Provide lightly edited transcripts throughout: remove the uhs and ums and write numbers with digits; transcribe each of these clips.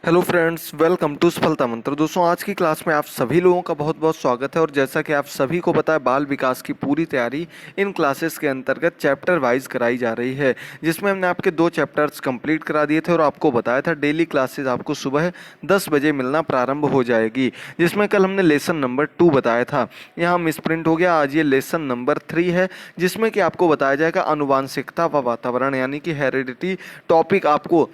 Hello friends, welcome to सफलता मंत्र। दोस्तों, आज की क्लास में आप सभी लोगों का बहुत बहुत स्वागत है। और जैसा कि आप सभी को पता है, बाल विकास की पूरी तैयारी इन क्लासेस के अंतर्गत चैप्टर वाइज कराई जा रही है, जिसमें हमने आपके 2 चैप्टर्स कंप्लीट करा दिए थे और आपको बताया था डेली क्लासेस आपको सुबह 10 बजे मिलना प्रारंभ हो जाएगी, जिसमें कल हमने लेसन नंबर 2 बताया था। यहाँ मिसप्रिंट हो गया, आज ये लेसन नंबर 3 है, जिसमें कि आपको बताया जाएगा आनुवांशिकता व वातावरण यानी कि हेरिडिटी टॉपिक आपको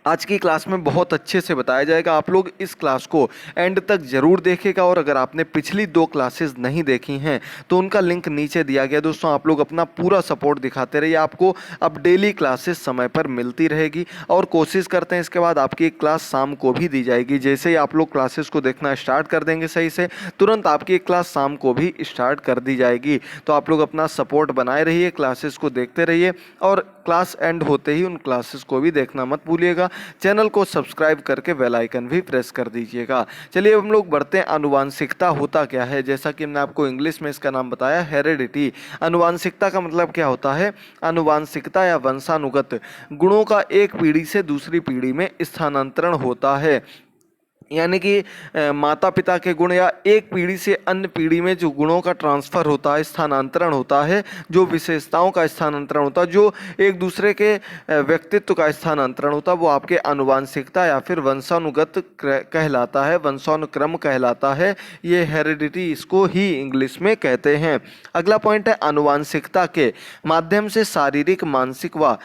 आज की क्लास में बहुत अच्छे से बताया जाएगा। आप लोग इस क्लास को एंड तक जरूर देखेगा। और अगर आपने पिछली 2 क्लासेस नहीं देखी हैं तो उनका लिंक नीचे दिया गया। दोस्तों, आप लोग अपना पूरा सपोर्ट दिखाते रहिए, आपको अब डेली क्लासेस समय पर मिलती रहेगी। और कोशिश करते हैं इसके बाद आपकी एक क्लास शाम को भी दी जाएगी। जैसे ही आप लोग क्लासेस को देखना स्टार्ट कर देंगे सही से, तुरंत आपकी एक क्लास शाम को भी स्टार्ट कर दी जाएगी। तो आप लोग अपना सपोर्ट बनाए रहिए, क्लासेस को देखते रहिए और क्लास एंड होते ही उन क्लासेस को भी देखना मत भूलिएगा। चैनल को सब्सक्राइब करके बेल आइकन भी प्रेस कर दीजिएगा। चलिए अब हम लोग बढ़ते हैं। आनुवांशिकता होता क्या है? जैसा कि मैंने आपको इंग्लिश में इसका नाम बताया, हेरिडिटी। आनुवांशिकता का मतलब क्या होता है? आनुवांशिकता या वंशानुगत गुणों का एक पीढ़ी से दूसरी पीढ़ी में स्थानांतरण होता है। यानी कि माता पिता के गुण या एक पीढ़ी से अन्य पीढ़ी में जो गुणों का ट्रांसफ़र होता है, स्थानांतरण होता है, जो विशेषताओं का स्थानांतरण होता है, जो एक दूसरे के व्यक्तित्व का स्थानांतरण होता है, वो आपके आनुवांशिकता या फिर वंशानुगत कहलाता है, वंशानुक्रम कहलाता है। ये हेरिडिटी इसको ही इंग्लिश में कहते हैं। अगला पॉइंट है, आनुवांशिकता के माध्यम से शारीरिक, मानसिक व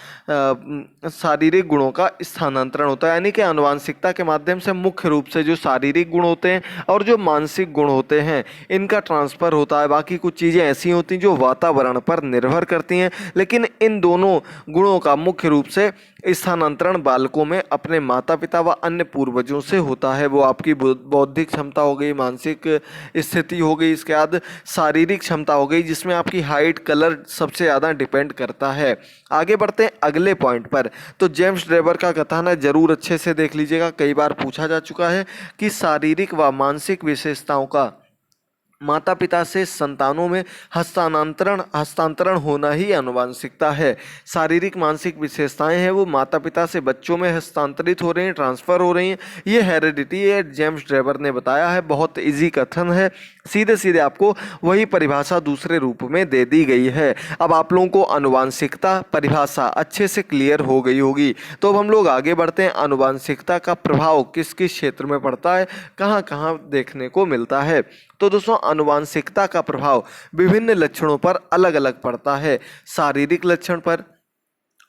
शारीरिक गुणों का स्थानांतरण होता है। यानी कि आनुवांशिकता के माध्यम से मुख्य रूप से जो शारीरिक गुण होते हैं और जो मानसिक गुण होते हैं, इनका ट्रांसफ़र होता है। बाकी कुछ चीज़ें ऐसी होती हैं जो वातावरण पर निर्भर करती हैं, लेकिन इन दोनों गुणों का मुख्य रूप से स्थानांतरण बालकों में अपने माता पिता व अन्य पूर्वजों से होता है। वो आपकी बौद्धिक क्षमता हो गई, मानसिक स्थिति हो गई, इसके बाद शारीरिक क्षमता हो गई, जिसमें आपकी हाइट, कलर सबसे ज़्यादा डिपेंड करता है। आगे बढ़ते हैं अगले पॉइंट पर। तो जेम्स ड्रेबर का कथन है, जरूर अच्छे से देख लीजिएगा, कई बार पूछा जा चुका है कि शारीरिक व मानसिक विशेषताओं का माता पिता से संतानों में हस्तांतरण होना ही आनुवांशिकता है। शारीरिक मानसिक विशेषताएं हैं वो माता पिता से बच्चों में हस्तांतरित हो रही हैं, ट्रांसफर हो रही हैं। ये हेरिडिटी है, जेम्स ड्रेबर ने बताया है। बहुत इजी कथन है, सीधे सीधे आपको वही परिभाषा दूसरे रूप में दे दी गई है। अब आप लोगों को आनुवांशिकता परिभाषा अच्छे से क्लियर हो गई होगी। तो अब हम लोग आगे बढ़ते हैं। आनुवांशिकता का प्रभाव किस किस क्षेत्र में पड़ता है, कहाँ कहाँ देखने को मिलता है? तो दोस्तों, आनुवांशिकता का प्रभाव विभिन्न लक्षणों पर अलग अलग पड़ता है। शारीरिक लक्षण पर,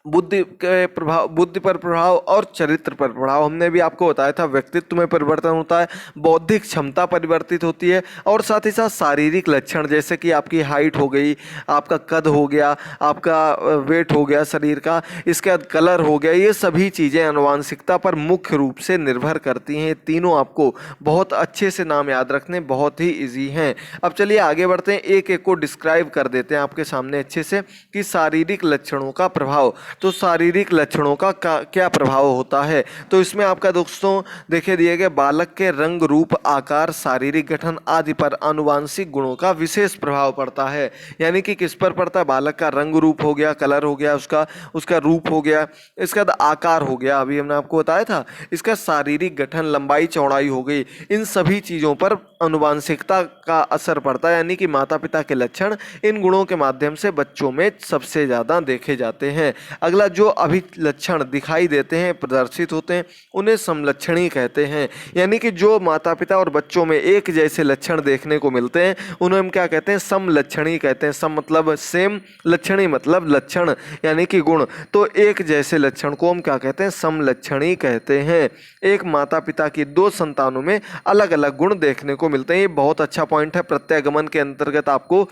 बुद्धि के प्रभाव, बुद्धि पर प्रभाव और चरित्र पर प्रभाव। हमने भी आपको बताया था व्यक्तित्व में परिवर्तन होता है, बौद्धिक क्षमता परिवर्तित होती है, और साथ ही साथ शारीरिक लक्षण जैसे कि आपकी हाइट हो गई, आपका कद हो गया, आपका वेट हो गया शरीर का, इसके बाद कलर हो गया। ये सभी चीज़ें आनुवांशिकता पर मुख्य रूप से निर्भर करती हैं। तीनों आपको बहुत अच्छे से नाम याद रखने, बहुत ही ईजी हैं। अब चलिए आगे बढ़ते हैं, एक एक को डिस्क्राइब कर देते हैं आपके सामने अच्छे से कि शारीरिक लक्षणों का प्रभाव। तो शारीरिक लक्षणों का क्या प्रभाव होता है? तो इसमें आपका दोस्तों देखिए दिए गए, बालक के रंग, रूप, आकार, शारीरिक गठन आदि पर आनुवांशिक गुणों का विशेष प्रभाव पड़ता है। यानी कि किस पर पड़ता है? बालक का रंग रूप हो गया, कलर हो गया, उसका रूप हो गया, इसका आकार हो गया, अभी हमने आपको बताया था, इसका शारीरिक गठन, लंबाई चौड़ाई हो गई, इन सभी चीज़ों पर आनुवांशिकता का असर पड़ता है। यानी कि माता पिता के लक्षण इन गुणों के माध्यम से बच्चों में सबसे ज़्यादा देखे जाते हैं। अगला, जो अभी लक्षण दिखाई देते हैं, प्रदर्शित होते हैं, उन्हें समलक्षणी कहते हैं। यानी कि जो माता पिता और बच्चों में एक जैसे लक्षण देखने को मिलते हैं, उन्हें हम क्या कहते हैं? समलक्षणी कहते हैं। सम मतलब सेम, लक्षणी मतलब लक्षण यानी कि गुण। तो एक जैसे लक्षण को हम क्या कहते हैं? समलक्षणी कहते हैं। एक माता पिता की 2 संतानों में अलग अलग गुण देखने को मिलते हैं। ये बहुत अच्छा पॉइंट है, प्रत्यागमन के अंतर्गत आपको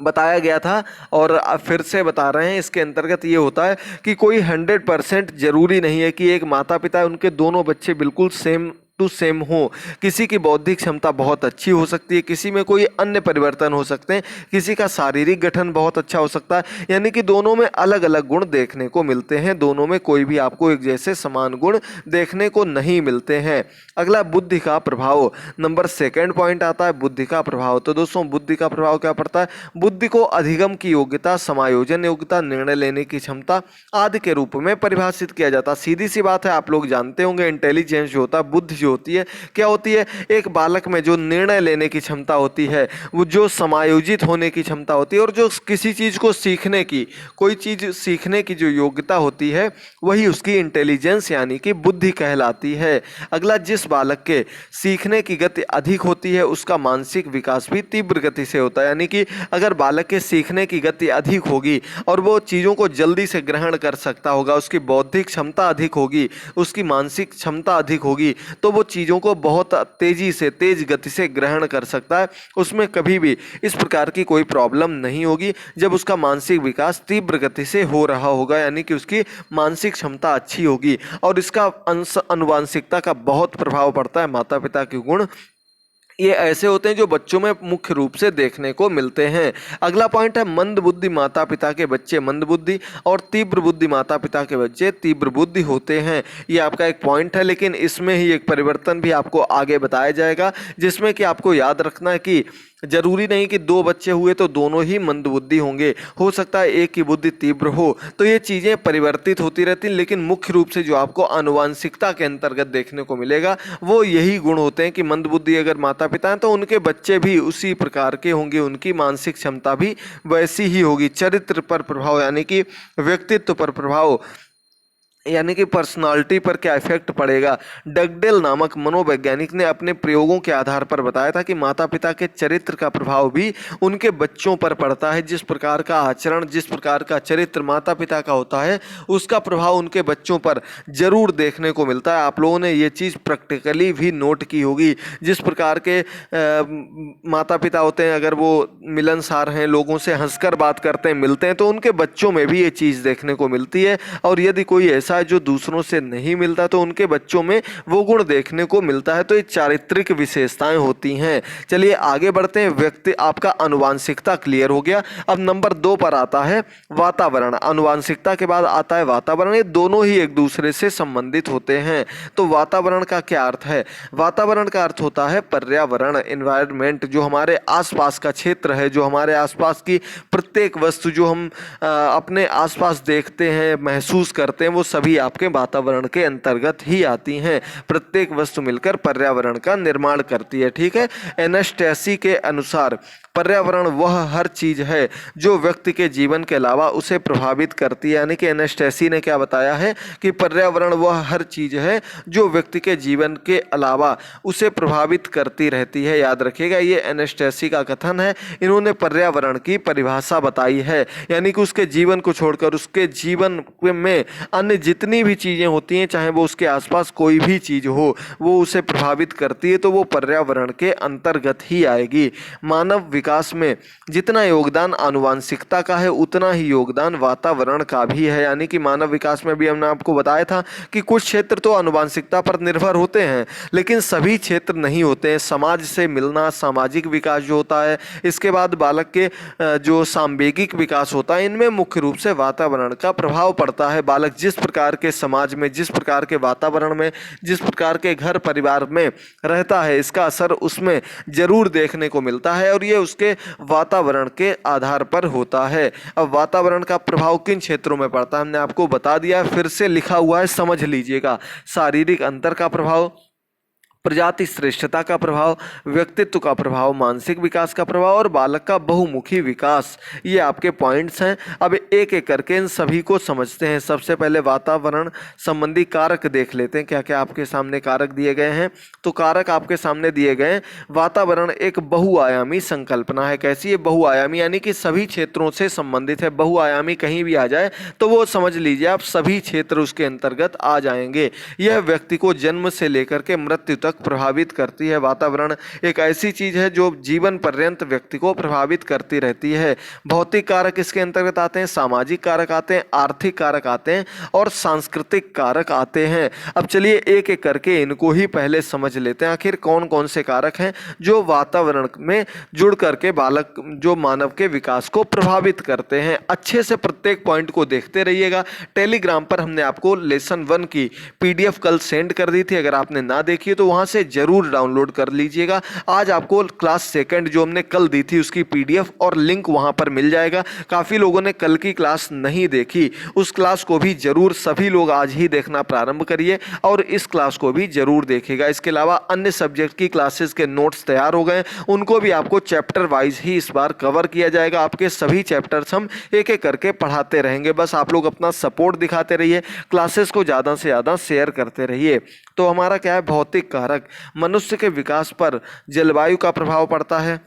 बताया गया था और फिर से बता रहे हैं। इसके अंतर्गत ये होता है कि कोई 100% जरूरी नहीं है कि एक माता पिता उनके दोनों बच्चे बिल्कुल सेम टू सेम हो। किसी की बौद्धिक क्षमता बहुत अच्छी हो सकती है, किसी में कोई अन्य परिवर्तन हो सकते हैं, किसी का शारीरिक गठन बहुत अच्छा हो सकता है, यानी कि दोनों में अलग अलग गुण देखने को मिलते हैं। दोनों में कोई भी आपको एक जैसे समान गुण देखने को नहीं मिलते हैं। अगला बुद्धि का प्रभाव, नंबर सेकंड पॉइंट आता है बुद्धि का प्रभाव। तो दोस्तों बुद्धि का प्रभाव क्या पड़ता है? बुद्धि को अधिगम की योग्यता, समायोजन योग्यता, निर्णय लेने की क्षमता आदि के रूप में परिभाषित किया जाता है। सीधी सी बात है, आप लोग जानते होंगे इंटेलिजेंस जो होता है, बुद्धि जो होती है, क्या होती है? एक बालक में जो निर्णय लेने की क्षमता होती है, वो जो समायोजित होने की क्षमता होती है, और जो किसी चीज को सीखने की, कोई चीज सीखने की जो योग्यता होती है, वही उसकी इंटेलिजेंस यानी कि बुद्धि कहलाती है। अगला, जिस बालक के सीखने की गति अधिक होती है उसका मानसिक विकास भी तीव्र गति से होता है। यानी कि अगर बालक के सीखने की गति अधिक होगी और वो चीज़ों को जल्दी से ग्रहण कर सकता होगा, उसकी बौद्धिक क्षमता अधिक होगी, उसकी मानसिक क्षमता अधिक होगी, तो वो चीज़ों को बहुत तेजी से, तेज गति से ग्रहण कर सकता है। उसमें कभी भी इस प्रकार की कोई प्रॉब्लम नहीं होगी जब उसका मानसिक विकास तीव्र गति से हो रहा होगा, यानी कि उसकी मानसिक क्षमता अच्छी होगी। और इसका आनुवांशिकता का बहुत प्रभाव पड़ता है, माता पिता के गुण ये ऐसे होते हैं जो बच्चों में मुख्य रूप से देखने को मिलते हैं। अगला पॉइंट है मंद बुद्धि माता पिता के बच्चे मंद बुद्धि और तीव्र बुद्धि माता पिता के बच्चे तीव्र बुद्धि होते हैं। ये आपका एक पॉइंट है, लेकिन इसमें ही एक परिवर्तन भी आपको आगे बताया जाएगा, जिसमें कि आपको याद रखना है कि जरूरी नहीं कि दो बच्चे हुए तो दोनों ही मंद बुद्धि होंगे, हो सकता है एक की बुद्धि तीव्र हो। तो ये चीज़ें परिवर्तित होती रहती हैं, लेकिन मुख्य रूप से जो आपको आनुवांशिकता के अंतर्गत देखने को मिलेगा वो यही गुण होते हैं कि मंद बुद्धि अगर माता पिता हैं तो उनके बच्चे भी उसी प्रकार के होंगे, उनकी मानसिक क्षमता भी वैसी ही होगी। चरित्र पर प्रभाव यानी कि व्यक्तित्व पर प्रभाव, यानी कि पर्सनालिटी पर क्या इफेक्ट पड़ेगा। डगडेल नामक मनोवैज्ञानिक ने अपने प्रयोगों के आधार पर बताया था कि माता पिता के चरित्र का प्रभाव भी उनके बच्चों पर पड़ता है। जिस प्रकार का आचरण, जिस प्रकार का चरित्र माता पिता का होता है, उसका प्रभाव उनके बच्चों पर जरूर देखने को मिलता है। आप लोगों ने ये चीज़ प्रैक्टिकली भी नोट की होगी। जिस प्रकार के माता पिता होते हैं, अगर वो मिलनसार हैं, लोगों से हंसकर बात करते हैं, मिलते हैं, तो उनके बच्चों में भी ये चीज़ देखने को मिलती है। और यदि कोई ऐसा है जो दूसरों से नहीं मिलता तो उनके बच्चों में वो गुण देखने को मिलता है। तो ये चारित्रिक विशेषताएं होती हैं। चलिए आगे बढ़ते हैं। व्यक्ति, आपका आनुवांशिकता क्लियर हो गया। अब नंबर 2 पर आता है वातावरण। आनुवांशिकता के बाद आता है वातावरण। ये दोनों ही एक दूसरे से संबंधित होते हैं। तो वातावरण का क्या अर्थ है? वातावरण का अर्थ होता है पर्यावरण, एनवायरनमेंट। जो हमारे आसपास का क्षेत्र है, जो हमारे आसपास की प्रत्येक वस्तु जो हम अपने आसपास देखते हैं, महसूस करते हैं, वो सभी आपके वातावरण के अंतर्गत ही आती हैं। प्रत्येक वस्तु मिलकर पर्यावरण का निर्माण करती है। ठीक है। एनास्टेसी के अनुसार पर्यावरण वह हर चीज है जो व्यक्ति के जीवन के अलावा उसे प्रभावित करती है। यानी कि एनास्टेसी ने क्या बताया है कि पर्यावरण वह हर चीज है जो व्यक्ति के जीवन के अलावा उसे प्रभावित करती रहती है। याद रखिएगा, ये एनास्टेसी का कथन है। इन्होंने पर्यावरण की परिभाषा बताई है, यानी कि उसके जीवन को छोड़कर उसके जीवन में अन्य जितनी भी चीजें होती हैं, चाहे वो उसके आसपास कोई भी चीज हो, वो उसे प्रभावित करती है, तो वो पर्यावरण के अंतर्गत ही आएगी। मानव विकास में जितना योगदान आनुवांशिकता का है, उतना ही योगदान वातावरण का भी है। यानी कि मानव विकास में भी हमने आपको बताया था कि कुछ क्षेत्र तो आनुवांशिकता पर निर्भर होते हैं, लेकिन सभी क्षेत्र नहीं होते हैं। समाज से मिलना, सामाजिक विकास जो होता है, इसके बाद बालक के जो सांवेगिक विकास होता है, इनमें मुख्य रूप से वातावरण का प्रभाव पड़ता है। बालक जिस प्रकार के समाज में, जिस प्रकार के वातावरण में, जिस प्रकार के घर परिवार में रहता है, इसका असर उसमें जरूर देखने को मिलता है, और ये उसके वातावरण के आधार पर होता है। अब वातावरण का प्रभाव किन क्षेत्रों में पड़ता है हमने आपको बता दिया, फिर से लिखा हुआ है, समझ लीजिएगा। शारीरिक अंतर का प्रभाव, प्रजाति श्रेष्ठता का प्रभाव, व्यक्तित्व का प्रभाव, मानसिक विकास का प्रभाव और बालक का बहुमुखी विकास, ये आपके पॉइंट्स हैं। अब एक एक करके इन सभी को समझते हैं। सबसे पहले वातावरण संबंधी कारक देख लेते हैं, क्या क्या आपके सामने कारक दिए गए हैं। तो कारक आपके सामने दिए गए हैं। वातावरण एक बहुआयामी संकल्पना है। कैसी है? बहुआयामी, यानी कि सभी क्षेत्रों से संबंधित है। बहुआयामी कहीं भी आ जाए तो वो समझ लीजिए आप सभी क्षेत्र उसके अंतर्गत आ जाएंगे। यह व्यक्ति को जन्म से लेकर के मृत्यु तक तक प्रभावित करती है। वातावरण एक ऐसी चीज है जो जीवन पर्यंत व्यक्ति को प्रभावित करती रहती है। भौतिक कारक इसके अंतर्गत आते हैं, सामाजिक कारक आते हैं, आर्थिक कारक आते हैं और सांस्कृतिक कारक आते हैं। अब चलिए एक एक करके इनको ही पहले समझ लेते हैं, आखिर कौन कौन से कारक हैं जो वातावरण में जुड़ करके बालक जो मानव के विकास को प्रभावित करते हैं। अच्छे से प्रत्येक पॉइंट को देखते रहिएगा। टेलीग्राम पर हमने आपको लेसन 1 की पीडीएफ कल सेंड कर दी थी, अगर आपने ना देखी तो वहां से जरूर डाउनलोड कर लीजिएगा। आज आपको क्लास सेकंड जो हमने कल दी थी उसकी पीडीएफ और लिंक वहां पर मिल जाएगा। काफी लोगों ने कल की क्लास नहीं देखी, उस क्लास को भी जरूर सभी लोग आज ही देखना प्रारंभ करिए और इस क्लास को भी जरूर देखिएगा। इसके अलावा अन्य सब्जेक्ट की क्लासेस के नोट्स तैयार हो गए, उनको भी आपको चैप्टर वाइज ही इस बार कवर किया जाएगा। आपके सभी चैप्टर्स हम एक एक करके पढ़ाते रहेंगे, बस आप लोग अपना सपोर्ट दिखाते रहिए, क्लासेस को ज़्यादा से ज़्यादा शेयर करते रहिए। तो हमारा क्या है, भौतिक कारक मनुष्य के विकास पर जलवायु का प्रभाव पड़ता है।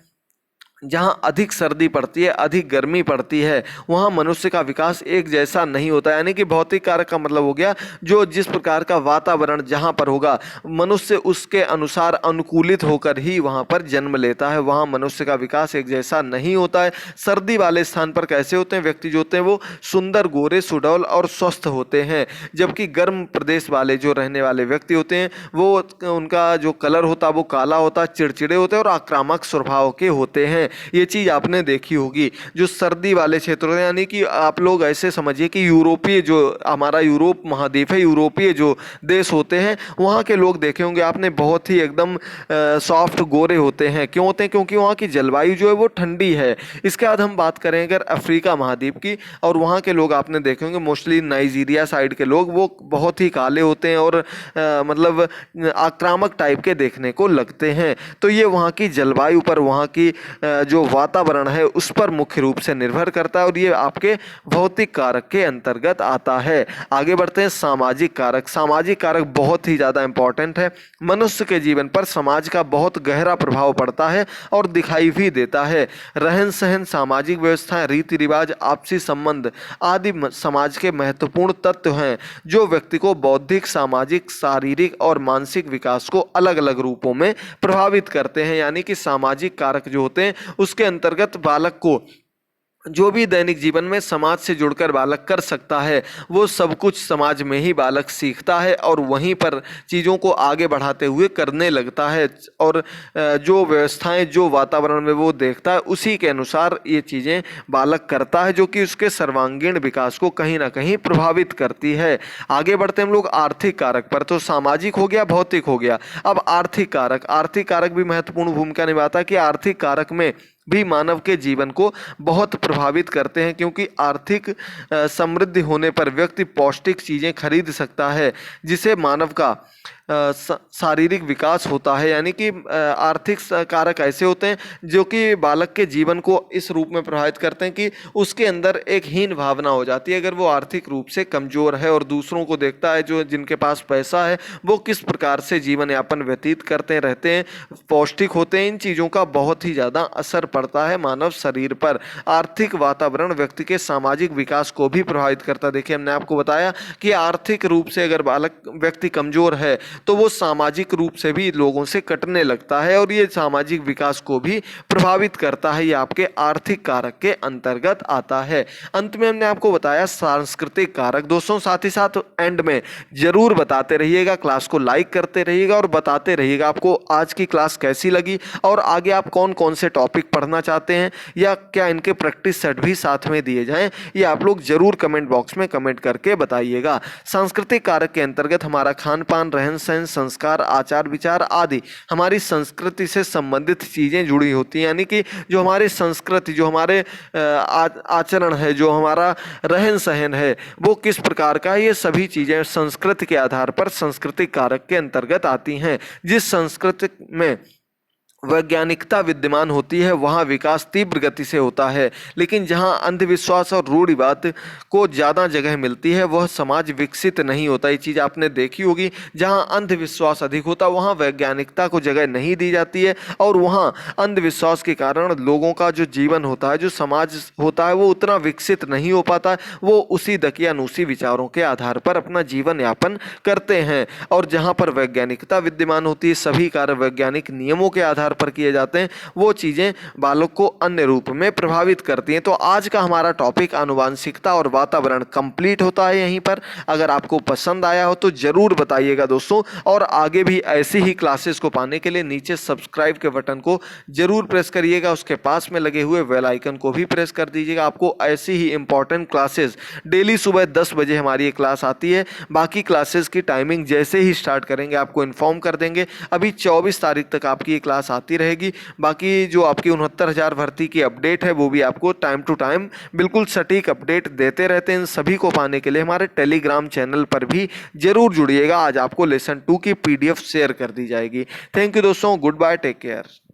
जहाँ अधिक सर्दी पड़ती है, अधिक गर्मी पड़ती है, वहाँ मनुष्य का विकास एक जैसा नहीं होता। यानी कि भौतिक कारक का मतलब हो गया जो जिस प्रकार का वातावरण जहाँ पर होगा मनुष्य उसके अनुसार अनुकूलित होकर ही वहाँ पर जन्म लेता है, वहाँ मनुष्य का विकास एक जैसा नहीं होता है। सर्दी वाले स्थान पर कैसे होते हैं व्यक्ति जो होते हैं वो सुंदर, गोरे, सुडौल और स्वस्थ होते हैं, जबकि गर्म प्रदेश वाले जो रहने वाले व्यक्ति होते हैं वो उनका जो कलर होता है वो काला होता है, चिड़चिड़े होते हैं और आक्रामक स्वभाव के होते हैं। ये चीज आपने देखी होगी। जो सर्दी वाले क्षेत्रों में, यानी कि आप लोग ऐसे समझिए कि यूरोपीय जो हमारा यूरोप महाद्वीप है, यूरोपीय जो देश होते हैं वहाँ के लोग देखे होंगे आपने, बहुत ही एकदम सॉफ्ट गोरे होते हैं। क्यों होते हैं? क्योंकि वहाँ की जलवायु जो है वो ठंडी है। इसके बाद हम बात करें अगर अफ्रीका महाद्वीप की, और वहाँ के लोग आपने देखे होंगे मोस्टली नाइजीरिया साइड के लोग वो बहुत ही काले होते हैं और मतलब आक्रामक टाइप के देखने को लगते हैं। तो ये वहाँ की जलवायु पर, वहाँ की जो वातावरण है उस पर मुख्य रूप से निर्भर करता है और ये आपके भौतिक कारक के अंतर्गत आता है। आगे बढ़ते हैं, सामाजिक कारक। सामाजिक कारक बहुत ही ज़्यादा इंपॉर्टेंट है। मनुष्य के जीवन पर समाज का बहुत गहरा प्रभाव पड़ता है और दिखाई भी देता है। रहन सहन, सामाजिक व्यवस्थाएं, रीति रिवाज, आपसी संबंध आदि समाज के महत्वपूर्ण तत्व हैं जो व्यक्ति को बौद्धिक, सामाजिक, शारीरिक और मानसिक विकास को अलग अलग रूपों में प्रभावित करते हैं। यानी कि सामाजिक कारक जो होते हैं उसके अंतर्गत बालक को जो भी दैनिक जीवन में समाज से जुड़कर बालक कर सकता है वो सब कुछ समाज में ही बालक सीखता है और वहीं पर चीज़ों को आगे बढ़ाते हुए करने लगता है और जो व्यवस्थाएं, जो वातावरण में वो देखता है उसी के अनुसार ये चीज़ें बालक करता है, जो कि उसके सर्वांगीण विकास को कहीं ना कहीं प्रभावित करती है। आगे बढ़ते हम लोग आर्थिक कारक पर। तो सामाजिक हो गया, भौतिक हो गया, अब आर्थिक कारक। आर्थिक कारक भी महत्वपूर्ण भूमिका निभाता है कि आर्थिक कारक में भी मानव के जीवन को बहुत प्रभावित करते हैं, क्योंकि आर्थिक समृद्धि होने पर व्यक्ति पौष्टिक चीज़ें खरीद सकता है जिसे मानव का शारीरिक विकास होता है। यानी कि आर्थिक कारक ऐसे होते हैं जो कि बालक के जीवन को इस रूप में प्रभावित करते हैं कि उसके अंदर एक हीन भावना हो जाती है। अगर वो आर्थिक रूप से कमजोर है और दूसरों को देखता है जो जिनके पास पैसा है वो किस प्रकार से जीवन यापन व्यतीत करते रहते हैं, पौष्टिक होते हैं, इन चीज़ों का बहुत ही ज़्यादा असर पड़ता है मानव शरीर पर। आर्थिक वातावरण व्यक्ति के सामाजिक विकास को भी प्रभावित करता है। देखिए हमने आपको बताया कि आर्थिक रूप से अगर बालक व्यक्ति कमजोर है तो वो सामाजिक रूप से भी लोगों से कटने लगता है और ये सामाजिक विकास को भी प्रभावित करता है। ये आपके आर्थिक कारक के अंतर्गत आता है। अंत में हमने आपको बताया सांस्कृतिक कारक। दोस्तों साथ ही साथ एंड में जरूर बताते रहिएगा, क्लास को लाइक करते रहिएगा और बताते रहिएगा आपको आज की क्लास कैसी लगी और आगे आप कौन कौन से टॉपिक पढ़ना चाहते हैं या क्या इनके प्रैक्टिस सेट भी साथ में दिए जाएं, ये आप लोग जरूर कमेंट बॉक्स में कमेंट करके बताइएगा। सांस्कृतिक कारक के अंतर्गत हमारा खान पान, रहन सहन, संस्कार, आचार विचार आदि हमारी संस्कृति से संबंधित चीजें जुड़ी होती हैं। यानी कि जो हमारी संस्कृति, जो हमारे आचरण है, जो हमारा रहन सहन है वो किस प्रकार का है, ये सभी चीजें संस्कृति के आधार पर सांस्कृतिक कारक के अंतर्गत आती हैं। जिस संस्कृति में वैज्ञानिकता विद्यमान होती है वहाँ विकास तीव्र गति से होता है, लेकिन जहाँ अंधविश्वास और रूढ़िवाद को ज़्यादा जगह मिलती है वह समाज विकसित नहीं होता। ये चीज़ आपने देखी होगी, जहाँ अंधविश्वास अधिक होता है वहाँ वैज्ञानिकता को जगह नहीं दी जाती है, और वहाँ अंधविश्वास के कारण लोगों का जो जीवन होता है, जो समाज होता है, वो उतना विकसित नहीं हो पाता। वो उसी दकियानूसी विचारों के आधार पर अपना जीवन यापन करते हैं। और जहाँ पर वैज्ञानिकता विद्यमान होती है, सभी कार्य वैज्ञानिक नियमों के आधार पर किए जाते हैं, वो चीज़ें बालक को अन्य रूप में प्रभावित करती हैं। तो आज का हमारा टॉपिक आनुवांशिकता और वातावरण कंप्लीट होता है यहीं पर। अगर आपको पसंद आया हो तो ज़रूर बताइएगा दोस्तों, और आगे भी ऐसी ही क्लासेस को पाने के लिए नीचे सब्सक्राइब के बटन को जरूर प्रेस करिएगा, उसके पास में लगे हुए बेल आइकन को भी प्रेस कर दीजिएगा। आपको ऐसी ही इंपॉर्टेंट क्लासेस डेली सुबह 10 बजे हमारी ये क्लास आती है। बाकी क्लासेस की टाइमिंग जैसे ही स्टार्ट करेंगे आपको इन्फॉर्म कर देंगे। अभी 24 तारीख तक आपकी ये क्लास आती रहेगी। बाकी जो आपकी 69,000 भर्ती की अपडेट है वो भी आपको टाइम टू टाइम बिल्कुल सटीक अपडेट देते रहते हैं। इन सभी को पाने के लिए हमारे टेलीग्राम चैनल पर भी जरूर जुड़िएगा। आज आपको लेसन 2 की PDF शेयर कर दी जाएगी। थैंक यू दोस्तों, गुड बाय, टेक केयर।